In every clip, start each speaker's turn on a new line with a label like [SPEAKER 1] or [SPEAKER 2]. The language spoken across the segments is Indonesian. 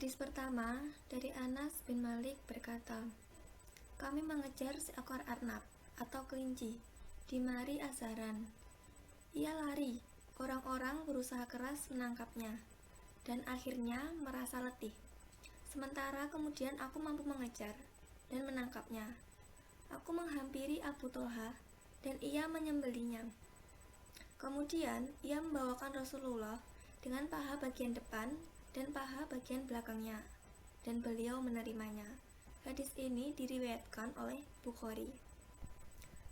[SPEAKER 1] Hadis pertama dari Anas bin Malik berkata, kami mengejar seekor arnab atau kelinci di Mari Azaran. Ia lari, orang-orang berusaha keras menangkapnya, dan akhirnya merasa letih. Sementara kemudian aku mampu mengejar dan menangkapnya. Aku menghampiri Abu Thalha dan ia menyembelihnya. Kemudian ia membawakan Rasulullah dengan paha bagian depan dan paha bagian belakangnya, dan beliau menerimanya. Hadis ini diriwayatkan oleh Bukhari.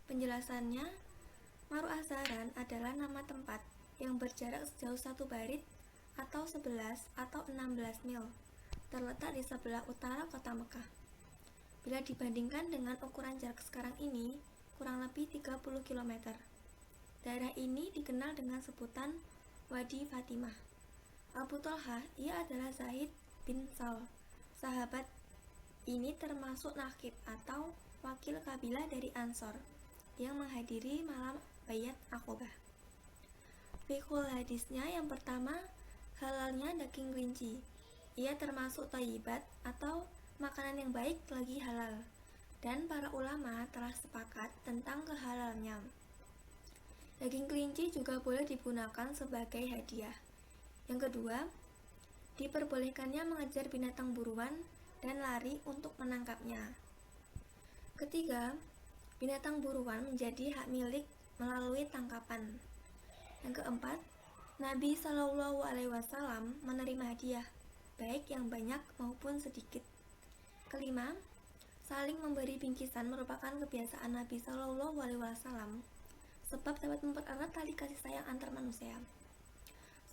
[SPEAKER 1] Penjelasannya, Maru Azaran adalah nama tempat yang berjarak sejauh 1 barit atau 11 atau 16 mil, terletak di sebelah utara kota Mekah. Bila dibandingkan dengan ukuran jarak sekarang ini, kurang lebih 30 km. Daerah ini dikenal dengan sebutan Wadi Fatimah. Abu Thalha, ia adalah Zaid bin Sahl. Sahabat ini termasuk nakib atau wakil kabilah dari Ansor yang menghadiri malam Baiat Aqobah. Fikul hadisnya yang pertama, halalnya daging kelinci. Ia termasuk thayyibat atau makanan yang baik lagi halal, dan para ulama telah sepakat tentang kehalalnya. Daging kelinci juga boleh digunakan sebagai hadiah. Yang kedua, diperbolehkannya mengejar binatang buruan dan lari untuk menangkapnya. Ketiga, binatang buruan menjadi hak milik melalui tangkapan. Yang keempat, Nabi Shallallahu Alaihi Wasallam menerima hadiah, baik yang banyak maupun sedikit. Kelima, saling memberi bingkisan merupakan kebiasaan Nabi Shallallahu Alaihi Wasallam, sebab dapat mempererat tali kasih sayang antar manusia.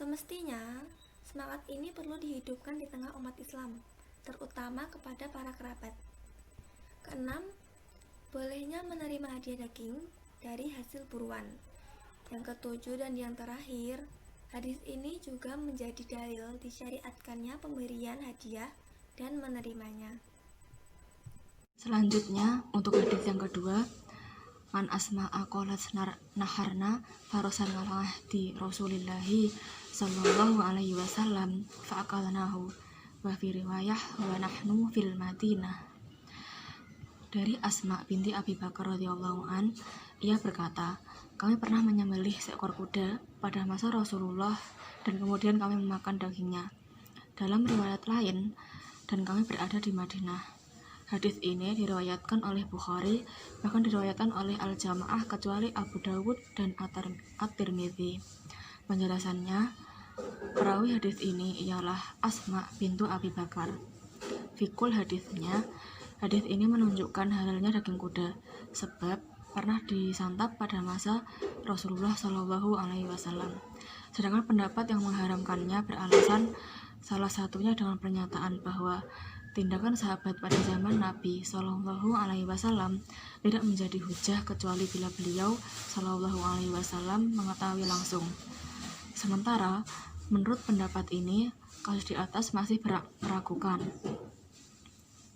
[SPEAKER 1] Semestinya, semangat ini perlu dihidupkan di tengah umat Islam, terutama kepada para kerabat. Keenam, bolehnya menerima hadiah daging dari hasil buruan. Yang ketujuh dan yang terakhir, hadis ini juga menjadi dalil disyariatkannya pemberian hadiah dan menerimanya.
[SPEAKER 2] Selanjutnya, untuk hadis yang kedua, Man asma'a qalat naharna farosan ngalah di Rasulillahi sallallahu alaihi wasallam fa'akalnahu wa fi riwayah wa nahnu fil Madinah. Dari Asma binti Abi Bakar radhiyallahu an, ia berkata, kami pernah menyembelih seekor kuda pada masa Rasulullah dan kemudian kami memakan dagingnya. Dalam riwayat lain, dan kami berada di Madinah. Hadis ini diriwayatkan oleh Bukhari, bahkan diriwayatkan oleh Al-Jamaah kecuali Abu Dawud dan At-Tirmidzi. Penjelasannya, perawi hadis ini ialah Asma bintu Abi Bakar. Fikul hadisnya, hadis ini menunjukkan halalnya daging kuda, sebab pernah disantap pada masa Rasulullah Shallallahu Alaihi Wasallam. Sedangkan pendapat yang mengharamkannya beralasan salah satunya dengan pernyataan bahwa tindakan sahabat pada zaman Nabi Shallallahu Alaihi Wasallam tidak menjadi hujah kecuali bila beliau Shallallahu Alaihi Wasallam mengetahui langsung. Sementara menurut pendapat ini, kasus di atas masih meragukan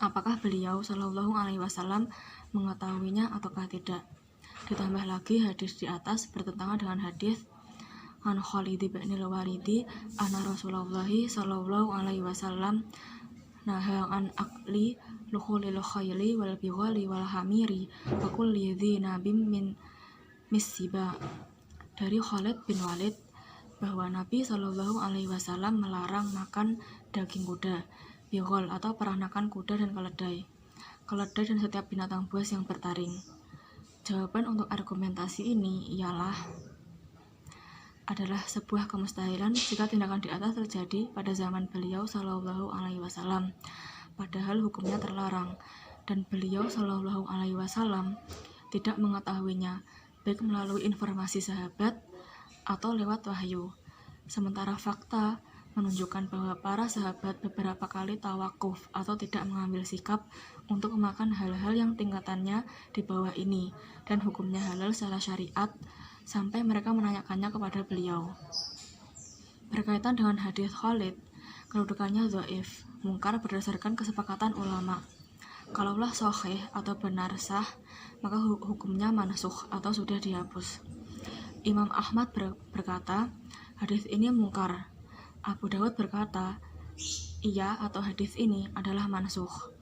[SPEAKER 2] apakah beliau Shallallahu Alaihi Wasallam mengetahuinya ataukah tidak. Ditambah lagi hadis di atas bertentangan dengan hadis An Khalid bin Al-Walidi anna Rasulullah Shallallahu Alaihi Wasallam naha an akli lukhulil khayli wal bighali wal hamiri wa kulli dhi nabim min misiba. Dari Khalid bin Walid bahwa Nabi Shallallahu Alaihi Wasallam melarang makan daging kuda, bighal atau peranakan kuda dan keledai dan setiap binatang buas yang bertaring. Jawaban untuk argumentasi ini adalah sebuah kemustahilan jika tindakan di atas terjadi pada zaman beliau Shallallahu Alaihi Wasallam, padahal hukumnya terlarang, dan beliau Shallallahu Alaihi Wasallam tidak mengetahuinya, baik melalui informasi sahabat atau lewat wahyu. Sementara fakta menunjukkan bahwa para sahabat beberapa kali tawakuf atau tidak mengambil sikap untuk memakan hal-hal yang tingkatannya di bawah ini dan hukumnya halal secara syariat, sampai mereka menanyakannya kepada beliau. Berkaitan dengan hadis Khalid, kedudukannya dhaif, mungkar berdasarkan kesepakatan ulama. Kalaulah sahih atau benar sah, maka hukumnya mansukh atau sudah dihapus. Imam Ahmad berkata, hadis ini mungkar. Abu Dawud berkata, ia atau hadis ini adalah mansukh.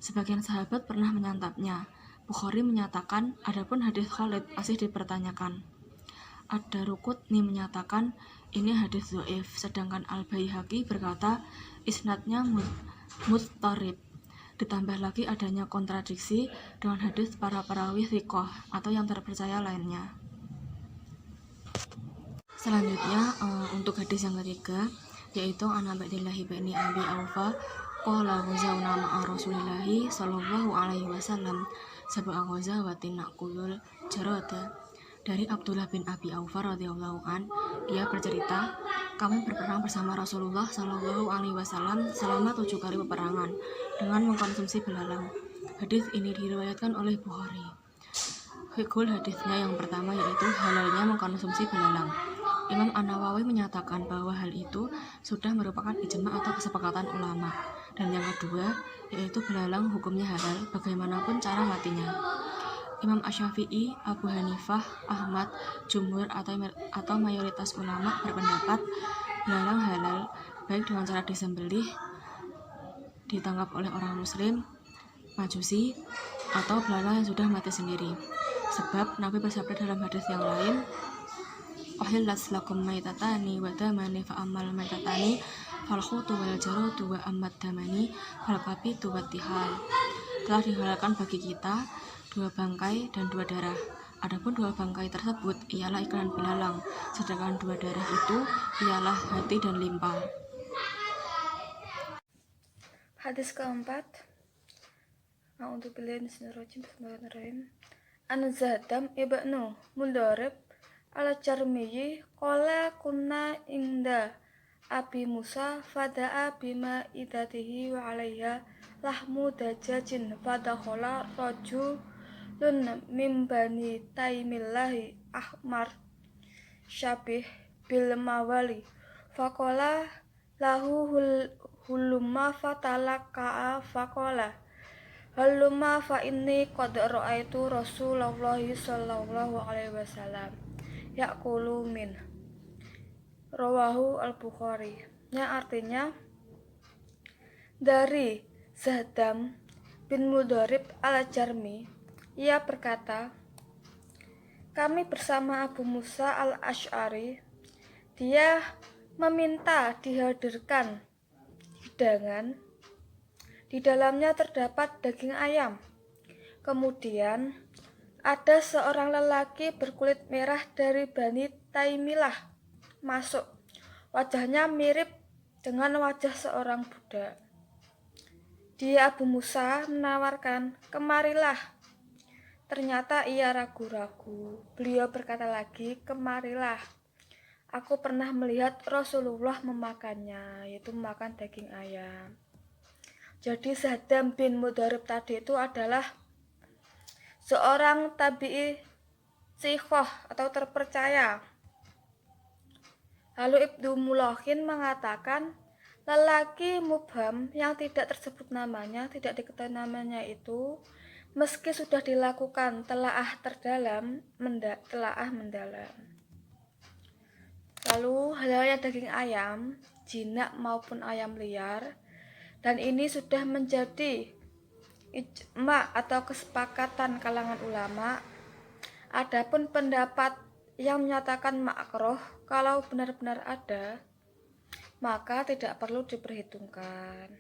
[SPEAKER 2] Sebagian sahabat pernah menyantapnya. Bukhari menyatakan, adapun hadis Khalid masih dipertanyakan. Ad-Daruqutni menyatakan ini hadis dhaif, sedangkan Al-Baihaqi berkata isnadnya mudtarib. Ditambah lagi adanya kontradiksi dengan hadis para perawi thiqah atau yang terpercaya lainnya. Selanjutnya untuk hadis yang ketiga, yaitu an Abdillahi bin Abi Aufa qala ghazawna ma'a Rasulillahi sallallahu alaihi wasallam sab'a ghazawatin naqulul jarada. Dari Abdullah bin Abi Aufa radhiyallahu an, ia bercerita, kami berperang bersama Rasulullah sallallahu alaihi wasallam selama 7 kali peperangan dengan mengkonsumsi belalang. Hadis ini diriwayatkan oleh Bukhari. Fikul hadisnya yang pertama yaitu halalnya mengkonsumsi belalang. Imam An-Nawawi menyatakan bahwa hal itu sudah merupakan ijma atau kesepakatan ulama. Dan yang kedua, yaitu belalang hukumnya halal bagaimanapun cara matinya. Imam Asy-Syafi'i, Abu Hanifah, Ahmad, Jumhur atau mayoritas ulama berpendapat belalang halal baik dengan cara disembelih, ditangkap oleh orang muslim, majusi, atau belalang yang sudah mati sendiri. Sebab Nabi bersabda dalam hadis yang lain, Uhillat lakum maitatani wa damani fa ammal maitatani fal khutu wal jaradu wa ammad damani fal kabitu wa tihal. Telah dihalalkan bagi kita 2 bangkai dan 2 darah. Adapun 2 bangkai tersebut ialah ikan dan belalang, sedangkan 2 darah itu ialah hati dan limpa.
[SPEAKER 1] Hadis keempat. Bismillahirrahmanirrahim. An Zadam ibnu Mudharib al-Jarmiyi qala kunna inda Abi Musa fada'a bima idatihi wa alaiha lahmu dajajin fadakhala rajulun min bani Taimillahi ahmar syabih bil mawali faqala lahu hulumma fatalaqa'a faqala halumma fa inni qad ra'aitu Rasulullah sallallahu alaihi wasallam ya'kulu min rawahu al-Bukhari, yang artinya dari Zadam bin Mudharib al-Jarmi, ia berkata, kami bersama Abu Musa al-Asy'ari, dia meminta dihadirkan hidangan, di dalamnya terdapat daging ayam. Kemudian ada seorang lelaki berkulit merah dari Bani Taimilah masuk. Wajahnya mirip dengan wajah seorang budak. Dia Abu Musa menawarkan, kemarilah. Ternyata ia ragu-ragu. Beliau berkata lagi, kemarilah. Aku pernah melihat Rasulullah memakannya, yaitu memakan daging ayam. Jadi Zadam bin Mudharib tadi itu adalah seorang tabi'i thiqah atau terpercaya. Lalu Ibnu Mulakhin mengatakan lelaki mubham yang tidak tersebut namanya, tidak diketahui namanya itu, meski sudah dilakukan telaah mendalam. Lalu halalnya daging ayam, jinak maupun ayam liar, dan ini sudah menjadi ijma atau kesepakatan kalangan ulama. Adapun pendapat yang menyatakan makruh kalau benar-benar ada, maka tidak perlu diperhitungkan.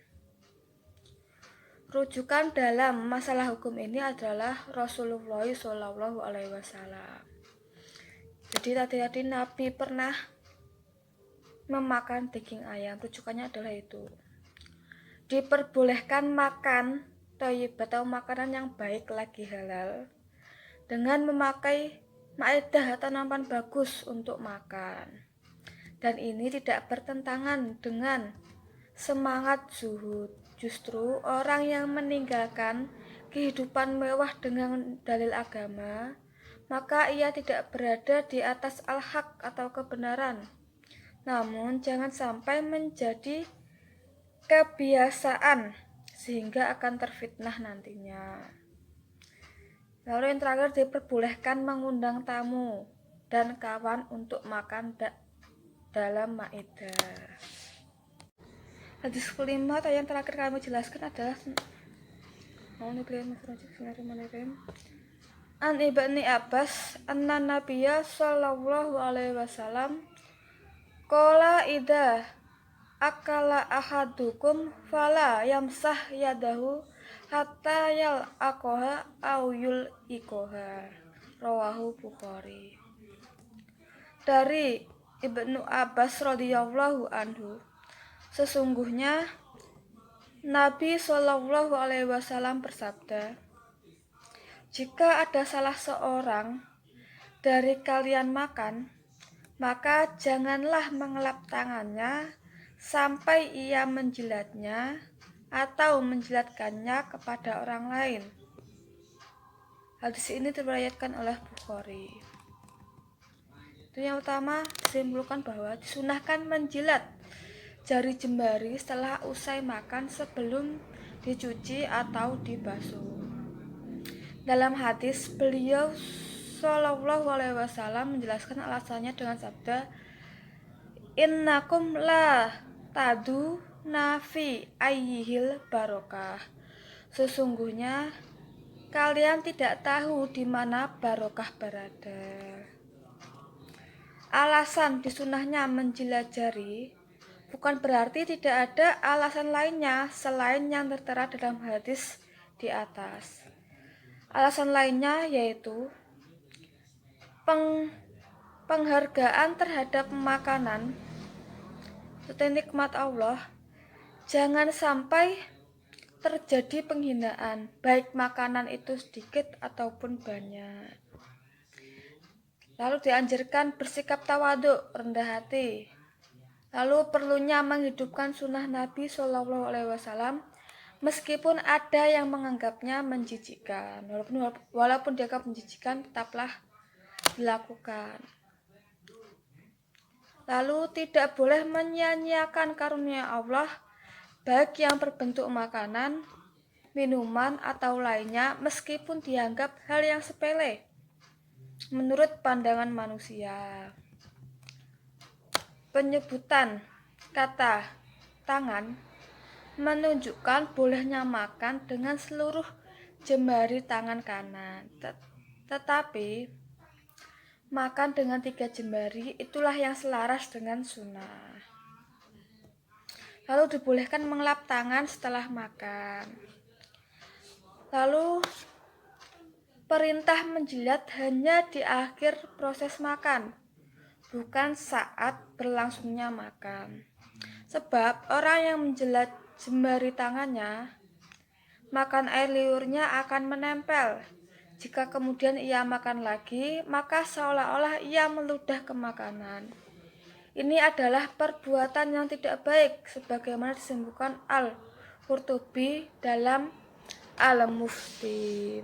[SPEAKER 1] Rujukan dalam masalah hukum ini adalah Rasulullah Shallallahu Alaihi Wasallam. Jadi tadi Nabi pernah memakan daging ayam. Rujukannya adalah itu. Diperbolehkan makan thayyib atau makanan yang baik lagi halal dengan memakai maedah atau nampan bagus untuk makan. Dan ini tidak bertentangan dengan semangat zuhud. Justru orang yang meninggalkan kehidupan mewah dengan dalil agama, maka ia tidak berada di atas al-haq atau kebenaran. Namun jangan sampai menjadi kebiasaan sehingga akan terfitnah nantinya. Lalu yang terakhir, diperbolehkan mengundang tamu dan kawan untuk makan dalam maidah.
[SPEAKER 3] Hadis kelima yang terakhir kami jelaskan adalah An Ibni Abbas anna Nabiyya sallallahu alaihi wasallam qala idza akala ahadukum fala yamsah yadahu hatta yal aqoha au yul ikoha. Rawahu Bukhari. Dari Ibnu Abbas radhiyallahu anhu, sesungguhnya Nabi Shallallahu alaihi wasallam bersabda, jika ada salah seorang dari kalian makan, maka janganlah mengelap tangannya sampai ia menjilatnya atau menjilatkannya kepada orang lain. Hadis ini diriwayatkan oleh Bukhari. Itu yang utama, disimpulkan bahwa disunahkan menjilat jari jemari setelah usai makan sebelum dicuci atau dibasuh. Dalam hadis, beliau Shallallahu alaihi wasallam menjelaskan alasannya dengan sabda, innakum la tadu nafi ayyihil barokah. Sesungguhnya kalian tidak tahu di mana barokah berada. Alasan disunahnya menjilat jari bukan berarti tidak ada alasan lainnya selain yang tertera dalam hadis di atas. Alasan lainnya yaitu penghargaan terhadap makanan serta nikmat Allah. Jangan sampai terjadi penghinaan, baik makanan itu sedikit ataupun banyak. Lalu dianjurkan bersikap tawaduk, rendah hati. Lalu perlunya menghidupkan sunnah Nabi Shallallahu alaihi wasallam meskipun ada yang menganggapnya menjijikkan. Walaupun dianggap menjijikkan, tetaplah dilakukan. Lalu tidak boleh menyia-nyiakan karunia Allah, baik yang berbentuk makanan, minuman, atau lainnya, meskipun dianggap hal yang sepele menurut pandangan manusia. Penyebutan kata tangan menunjukkan bolehnya makan dengan seluruh jemari tangan kanan. Tetapi makan dengan 3 jemari itulah yang selaras dengan sunnah. Lalu dibolehkan mengelap tangan setelah makan. Lalu perintah menjilat hanya di akhir proses makan, bukan saat berlangsungnya makan. Sebab orang yang menjilat jemari tangannya, makan air liurnya akan menempel. Jika kemudian ia makan lagi, maka seolah-olah ia meludah ke makanan. Ini adalah perbuatan yang tidak baik, sebagaimana disebutkan Al-Qurtubi dalam Al-Mufti.